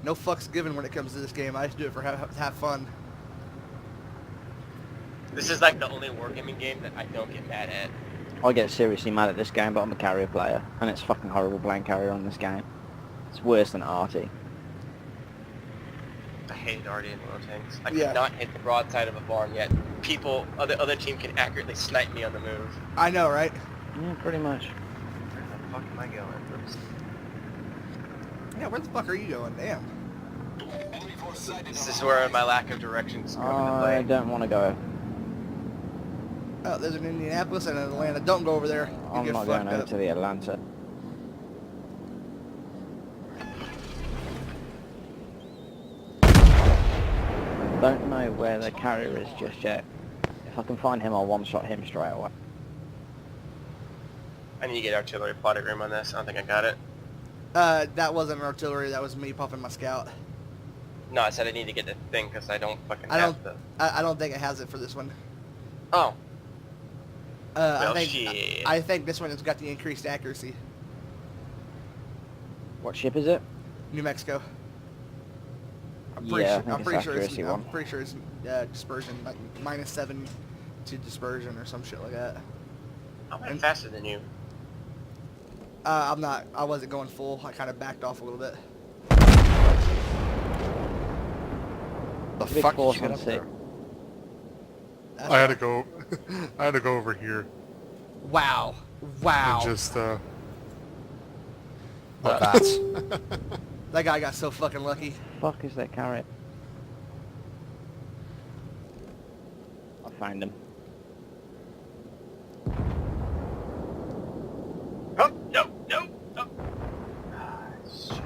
No fucks given when it comes to this game. I just do it for have fun. This is like the only wargaming game that I don't get mad at. I get seriously mad at this game, but I'm a carrier player, and it's fucking horrible playing carrier on this game. It's worse than arty. I hate already in low tanks. I Yeah. could not hit the broadside of a barn yet. People, other team can accurately snipe me on the move. I know, right? Yeah, pretty much. Where the fuck am I going? Oops. Yeah, where the fuck are you going? Damn. This is where my lack of directions come into I play. don't want to go. Oh, there's an Indianapolis and an Atlanta. Don't go over there. You I'm get not going fucked over up. to the Atlanta. Don't know where the carrier is just yet. If I can find him, I'll one-shot him straight away. I need to get artillery plotted room on this. I don't think I got it. That wasn't an artillery. That was me pumping my scout. No, I said I need to get the thing because I don't fucking I have don't. the... I don't think it has it for this one. Oh. Well, I shit. think this one has got the increased accuracy. What ship is it? New Mexico. Yeah, I think I'm it's pretty sure it's. accuracy I'm one. pretty sure it's dispersion, like -7 to dispersion or some shit like that. I'm faster than you. I'm not. I wasn't going full. I kind of backed off a little bit. The Big fuck force did you on get up six. there? That's I had to go. I had to go over here Wow. Wow. and just my bats. That guy got so fucking lucky. Fuck is that carrier? I found him. Oh, no, no, no. Ah, shit.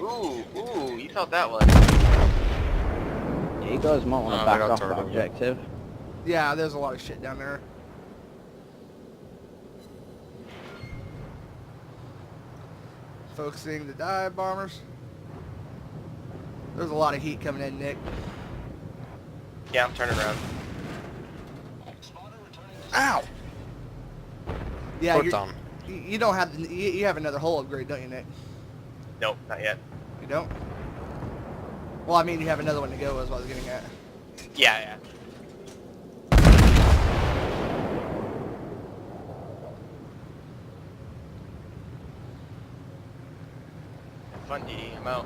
Ooh, you felt that one. Yeah, you guys might want to They back got off that turtle. objective. Yeah, there's a lot of shit down there. Focusing the dive bombers. There's a lot of heat coming in, Nick. Yeah, I'm turning around. Ow! Yeah, Put you're, down. you don't have you have another hull upgrade, don't you, Nick? Nope, not yet. You don't? Well, I mean, you have another one to go, is what I was getting at. Yeah. Have fun, Dee. I'm out.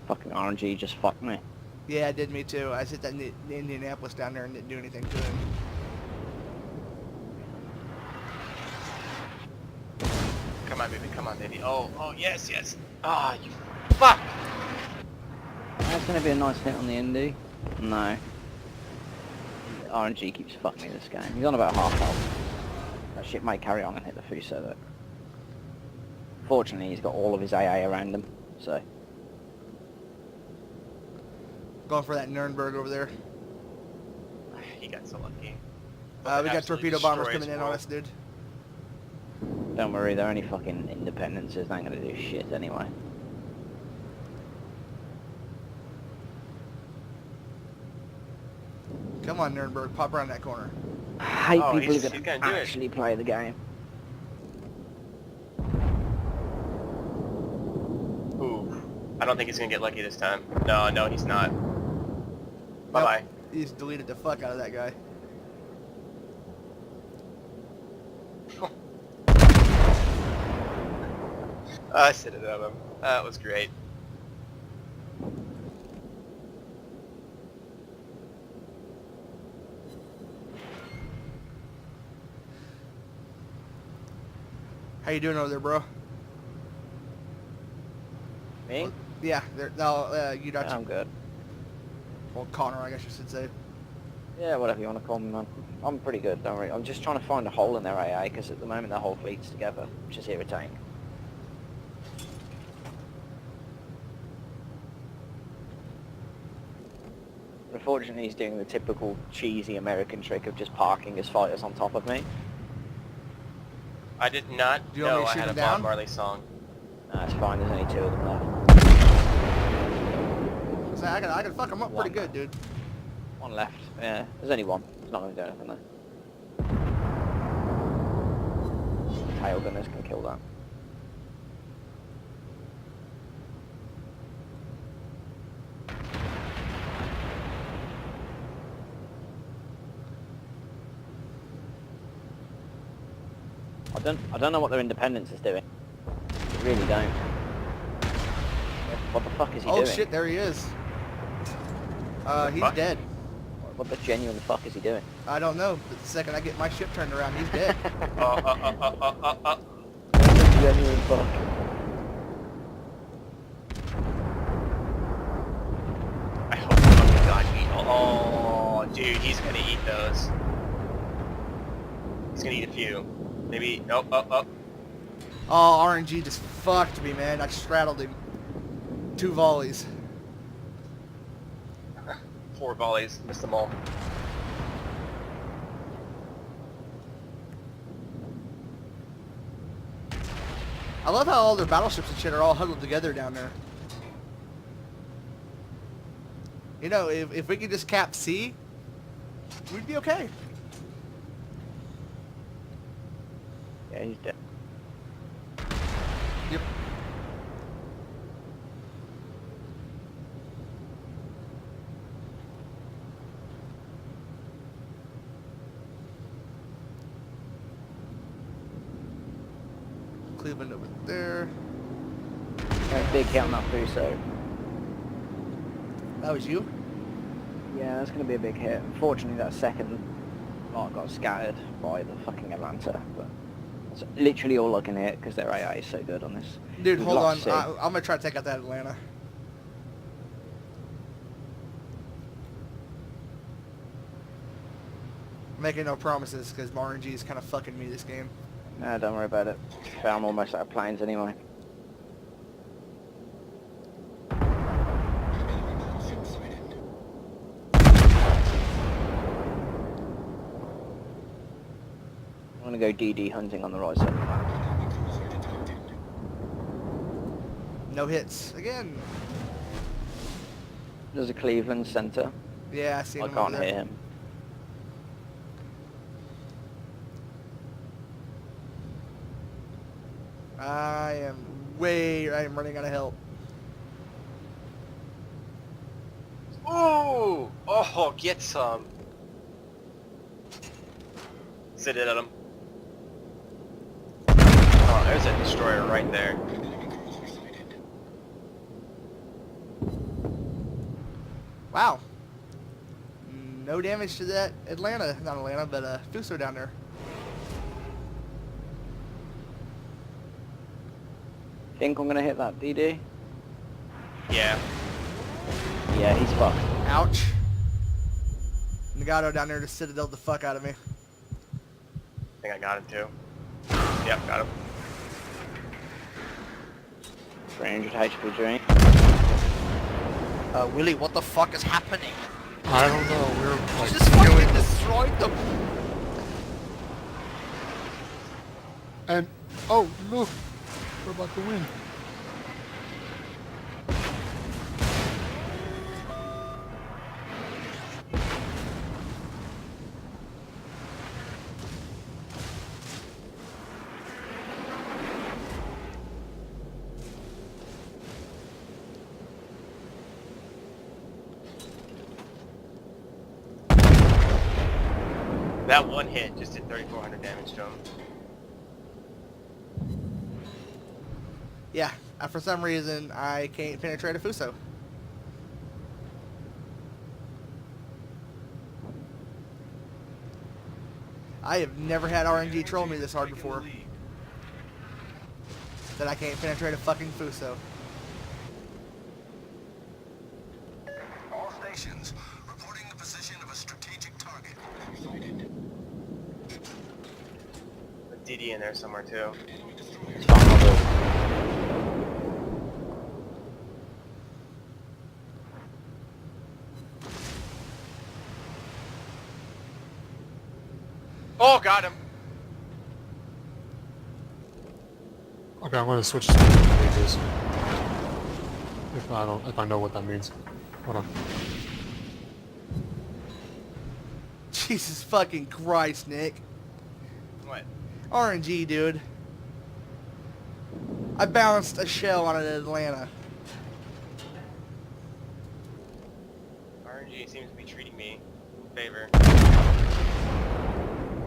Fucking RNG just fucked me. Yeah, it did me too. I hit that Indianapolis down there and didn't do anything to him. Come on, baby. Oh, yes. Ah, you fuck! That's gonna be a nice hit on the Indy. No. RNG keeps fucking me this game. He's on about half health. That shit might carry on and hit the Fuso though. Fortunately, he's got all of his AA around him, so. Going for that Nuremberg over there. He got so lucky. We got Absolutely torpedo bombers destroys coming in on world. us, dude. Don't worry, they're only fucking independences. They ain't gonna do shit anyway. Come on, Nuremberg, pop around that corner. I hate Oh, people he's who gonna can do it. actually play the game. Ooh. I don't think he's gonna get lucky this time. No, he's not. Bye-bye. Nope, he's deleted the fuck out of that guy. I said it of him. That was great. How you doing over there, bro? Me? Yeah, Yuudachipoi. Yeah, I'm good. Well, Connor, I guess you should say. Yeah, whatever you want to call me, man. I'm pretty good, don't worry. I'm just trying to find a hole in their AA, because at the moment their whole fleet's together, which is irritating. Unfortunately, he's doing the typical cheesy American trick of just parking his fighters on top of me. I did not Do you want me know to I shoot had a him Bob down? Marley song. Nah, it's fine, there's only 2 of them left. So I can fuck him up pretty good, dude. 1 left. Yeah, there's only 1. It's not going to do anything though. Hail gunners can kill that. I don't know what their independence is doing. I really don't. What the fuck is he doing? Oh shit, there he is. He's fuck? dead. What the genuine fuck is he doing? I don't know, but the second I get my ship turned around, he's dead. What the genuine fuck? I hope the fucking god eat. Oh, dude, he's gonna eat those. He's gonna eat a few. Maybe. Nope. Oh. Oh, RNG just fucked me, man. I straddled him. 2 volleys. 4 volleys. Missed them all. I love how all their battleships and shit are all huddled together down there. You know, if we could just cap C, we'd be okay. Yeah, he's dead. Yep. Cleveland over there. Yeah, big hit on that Fuso. That was you? Yeah, that's going to be a big hit. Unfortunately, that second lot got scattered by the fucking Atlanta, but that's literally all I can hit because their AI is so good on this. Dude, We've hold on. lost C. I'm going to try to take out that Atlanta. Making no promises because RNG is kind of fucking me this game. No, don't worry about it. I'm almost out of planes anyway. I'm gonna go DD hunting on the right side of the map. No hits. Again. There's a Cleveland center. Yeah, I see him I over can't there. hit him. I am running out of help. Ooh! Oh, get some. Sit it at him. Oh, there's a destroyer right there. Wow. No damage to that Atlanta, not Atlanta, but Fuso down there. Think I'm gonna hit that DD? Yeah. Yeah, he's fucked. Ouch. Nagato down there just citadelled the fuck out of me. I think I got him too. Yep, got him. 300 HP drain. Willie, what the fuck is happening? I don't know. We're like Just killing fucking destroyed them. and oh look, we're about to win. That one hit just did 3,400 damage to him. Yeah, for some reason, I can't penetrate a Fuso. I have never had RNG troll me this hard before. That I can't penetrate a fucking Fuso. All stations, reporting the position of a strategic target. A DD in there somewhere too. It's fine, I'll do it. Oh, got him! Okay, I'm gonna switch to pages. If I know what that means. Hold on. Jesus fucking Christ, Nick. What? RNG, dude. I bounced a shell on an Atlanta. RNG seems to be treating me in favor. I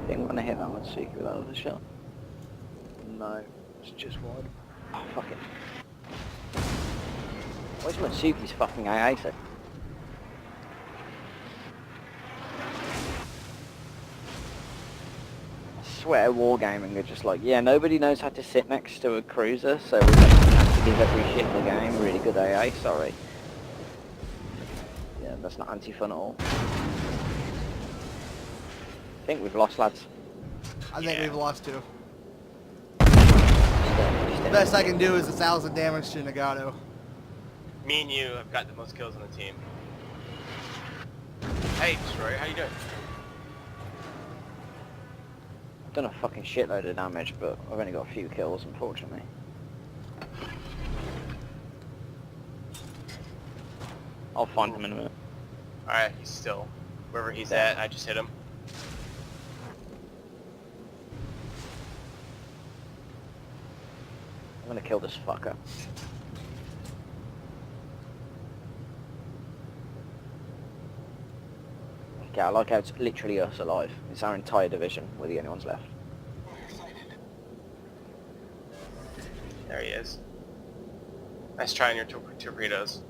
think I'm gonna hit that one Suki without a shot. No, it's just wide. Oh, fuck it. Where's Matsuki's fucking AA set? I swear Wargaming are just like, yeah, nobody knows how to sit next to a cruiser, so we're gonna have to give every shit in the game. Really good AA, sorry. Yeah, that's not anti-fun at all. I think we've lost, lads. I think Yeah. we've lost two. Just The best I can do is 1,000 damage to Nagato. Me and you have got the most kills on the team. Hey, Destroyer, how you doing? I've done a fucking shitload of damage, but I've only got a few kills, unfortunately. I'll find him in a minute. Alright, he's still wherever he's at. I just hit him. I'm gonna kill this fucker. Okay, I like how it's literally us alive. It's our entire division. We're the only ones left. There he is. Nice try on your torpedoes.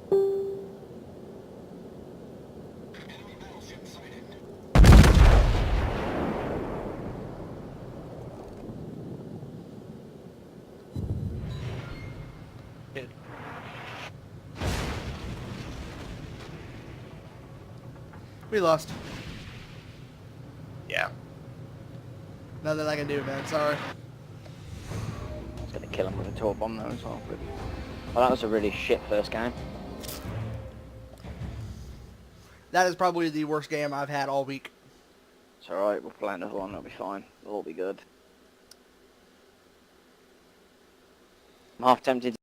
We lost. Yeah. Nothing I can do, man. Sorry. I was gonna kill him with a tour bomb though as well. Well, that was a really shit first game. That is probably the worst game I've had all week. It's alright, we'll play another one, it'll be fine. It'll all be good. I'm half tempted